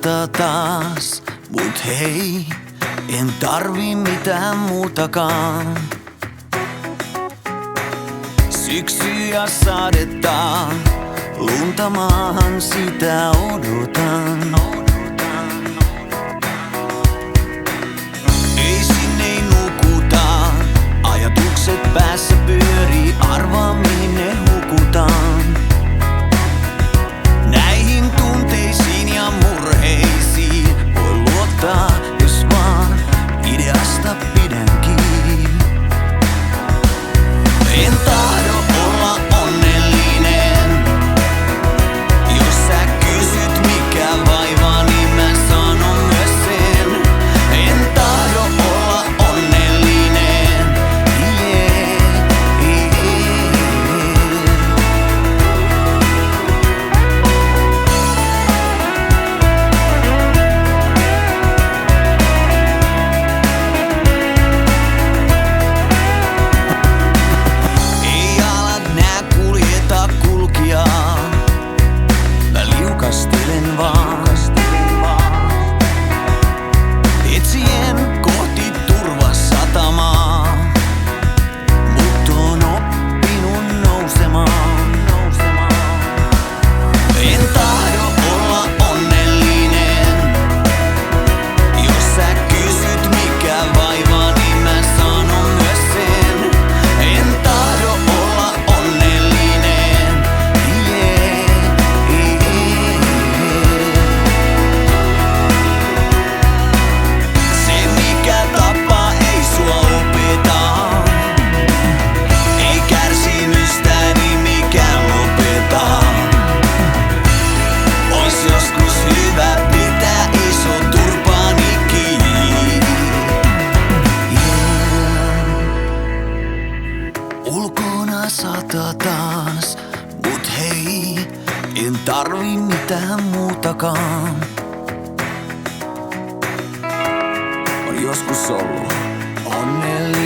sataa taas, mut hei, en tarvi mitään muutakaan. Syksy ja sadetta, lunta maahan sitä odotan. Ei sinne nukuta, ajatukset päässä pyörii, arvaa mihin ne hukutaan. Näihin tunteisiin ja murheisiin voi luottaa, jos vaan ideasta pidän kiinni. En tahdo olla onnellinen, jos sä kysyt mikä vaivaa, niin mä sanon myös sen. En tahdo olla onnellinen, ei jalat nää kuljeta kulkijaa, mä liukastelen vaan. Etsien kohti turvasatamaa, mut oon oppinut nousemaan. En tahdo olla onnellinen, jos sä kysyt mikä vaivaa, niin mä sanon myös sen. En tahdo olla onnellinen, se mikä tappaa ei sua opeta, ei kärsimystä niin mikä lopeta. Ois joskus hyvä pitää iso turpaani kiinni. Ulkona sataa taas, mut hei, en tarvi mitään muutakaan. On joskus ollut onnellinen.